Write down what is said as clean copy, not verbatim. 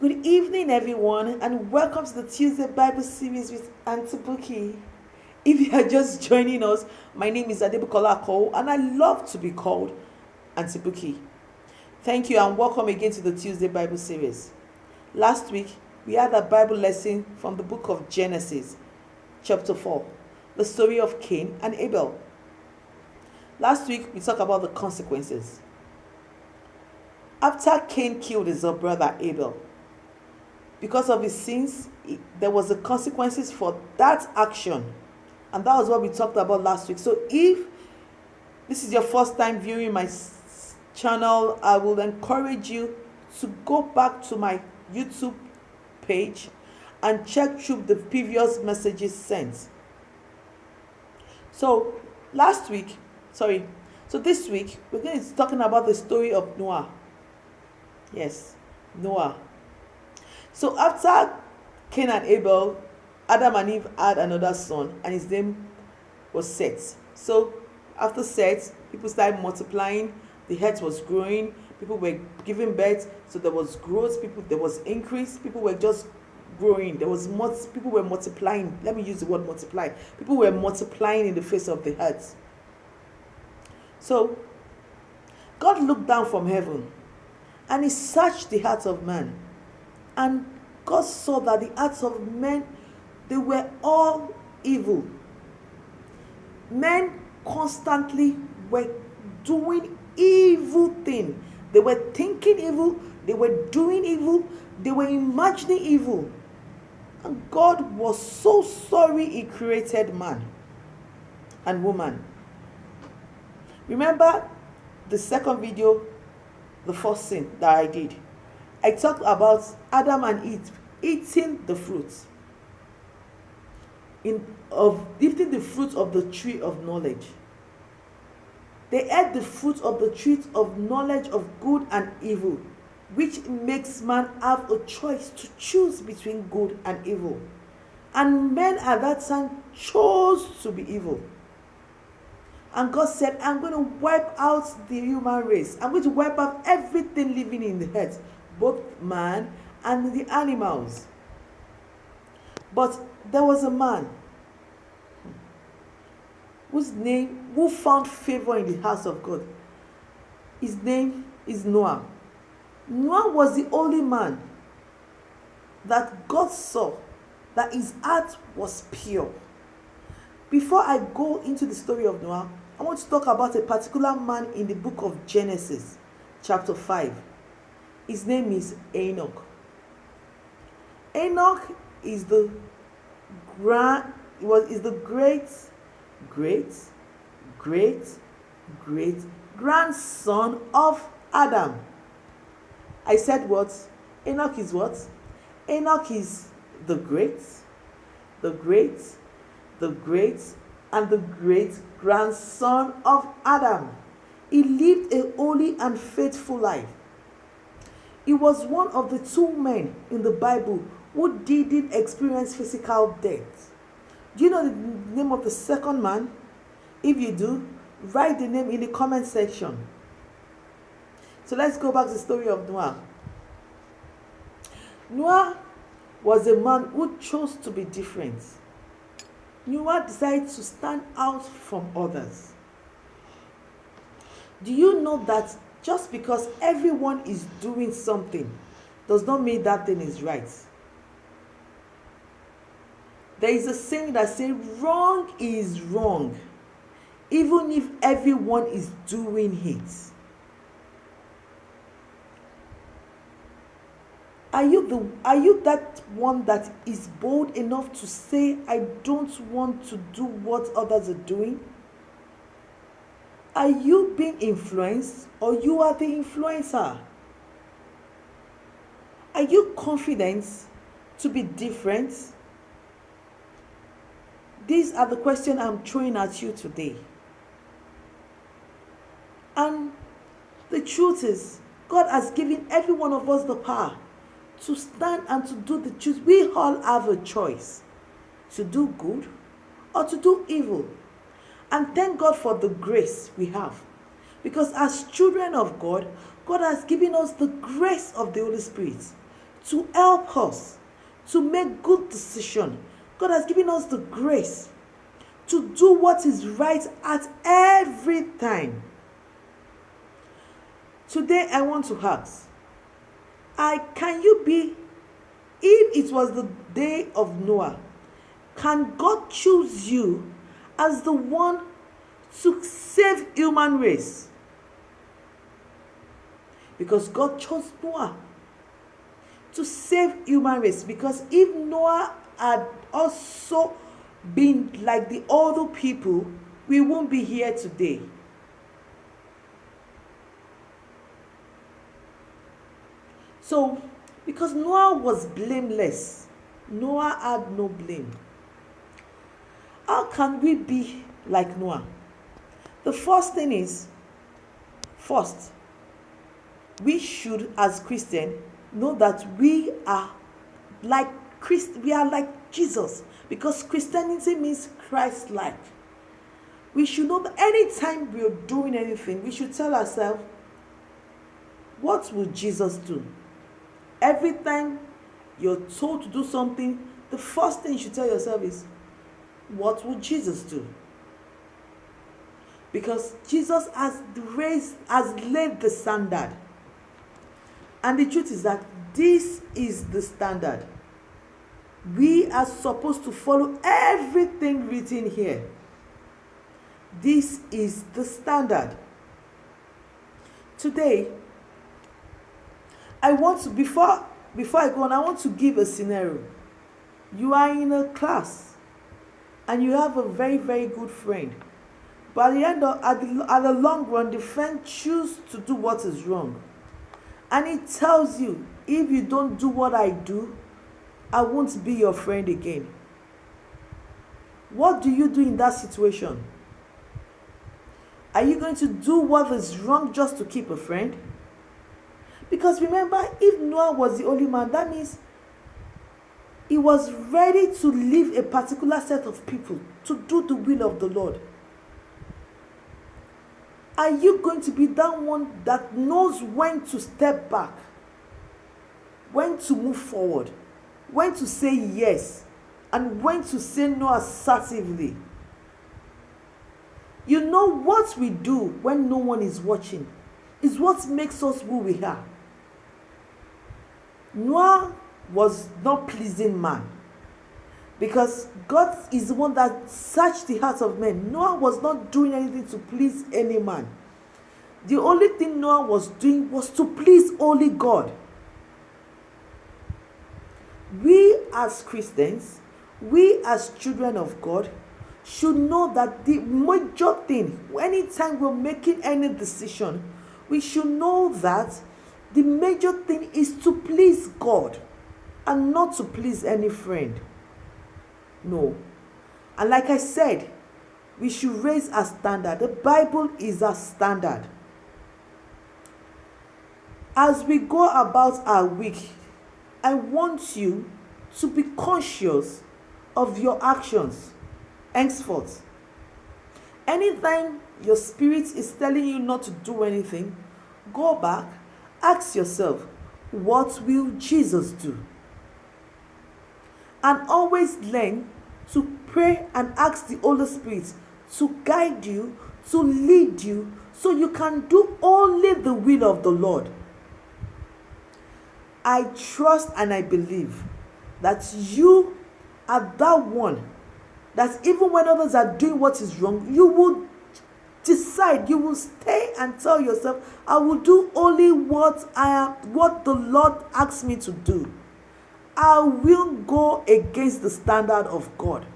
Good evening, everyone, and welcome to the Tuesday Bible series with Auntie Buki. If you are just joining us, my name is Adebukola Cole, and I love to be called Auntie Buki. Thank you, and welcome again to the Tuesday Bible series. Last week, we had a Bible lesson from the book of Genesis, chapter 4, the story of Cain and Abel. Last week, we talked about the consequences. After Cain killed his brother Abel, because of his sins, there was the consequences for that action. And that was what we talked about last week. So if this is your first time viewing my channel, I will encourage you to go back to my YouTube page and check through the previous messages sent. So this week, we're going to be talking about the story of Noah. Yes, Noah. So after Cain and Abel, Adam and Eve had another son, and his name was Seth. So after Seth, people started multiplying, the earth was growing, people were giving birth, so there was growth, there was increase, people were just growing, people were multiplying. Let me use the word multiply. People were multiplying in the face of the earth. So God looked down from heaven, and he searched the heart of man. And God saw that the hearts of men, they were all evil. Men constantly were doing evil things. They were thinking evil, they were doing evil, they were imagining evil. And God was so sorry he created man and woman. Remember the second video, the first sin that I did? I talked about Adam and Eve eating the fruit eating the fruit of the tree of knowledge. They ate the fruit of the tree of knowledge of good and evil, which makes man have a choice to choose between good and evil. And men at that time chose to be evil. And God said, I'm going to wipe out the human race. I'm going to wipe out everything living in the earth, both man and the animals. But there was a man who found favor in the house of God. His name is Noah. Noah was the only man that God saw that his heart was pure. Before I go into the story of Noah, I want to talk about a particular man in the book of Genesis, chapter 5. His name is Enoch. Enoch is the great grandson of Adam. I said what? Enoch is what? Enoch is the great, and the great grandson of Adam. He lived a holy and faithful life. He was one of the two men in the Bible who didn't experience physical death. Do you know the name of the second man? If you do, write the name in the comment section. So let's go back to the story of Noah. Noah was a man who chose to be different. Noah decided to stand out from others. Do you know that just because everyone is doing something does not mean that thing is right? There is a saying that says wrong is wrong, even if everyone is doing it. Are you that one that is bold enough to say, I don't want to do what others are doing? Are you being influenced, or you are the influencer? Are you confident to be different? These are the questions I'm throwing at you today. And the truth is, God has given every one of us the power to stand and to do the truth. We all have a choice to do good or to do evil. And thank God for the grace we have. Because as children of God, God has given us the grace of the Holy Spirit to help us to make good decisions. God has given us the grace to do what is right at every time. Today I want to ask, can you be, if it was the day of Noah, can God choose you as the one to save human race? Because God chose Noah to save human race. Because if Noah had also been like the other people, we won't be here today. So, because Noah was blameless, Noah had no blame. How can we be like Noah? The first thing is, we should, as Christians, know that we are like Jesus, because Christianity means Christ-like. We should know that anytime we are doing anything, we should tell ourselves, what will Jesus do? Every time you're told to do something, the first thing you should tell yourself is, what will Jesus do? Because Jesus has laid the standard. And the truth is that this is the standard. We are supposed to follow everything written here. This is the standard. Today, I want to, before I go on, I want to give a scenario. You are in a class and you have a very, very good friend. But at the long run, the friend chooses to do what is wrong. And it tells you, if you don't do what I do, I won't be your friend again. What do you do in that situation? Are you going to do what is wrong just to keep a friend? Because remember, if Noah was the only man, that means he was ready to leave a particular set of people to do the will of the Lord. Are you going to be that one that knows when to step back, when to move forward, when to say yes, and when to say no assertively? You know, what we do when no one is watching is what makes us who we are. Noah was not pleasing man, because God is the one that searched the hearts of men. Noah was not doing anything to please any man. The only thing Noah was doing was to please only God. We as Christians, we as children of God, should know that the major thing, anytime we're making any decision, we should know that the major thing is to please God and not to please any friend. No. And like I said, we should raise our standard. The Bible is our standard. As we go about our week, I want you to be conscious of your actions henceforth. Anytime your spirit is telling you not to do anything, go back, ask yourself, what will Jesus do? And always learn to pray and ask the Holy Spirit to guide you, to lead you, so you can do only the will of the Lord. I trust and I believe that you are that one that even when others are doing what is wrong, you will decide, you will stay and tell yourself, I will do only what the Lord asks me to do. I will go against the standard of God.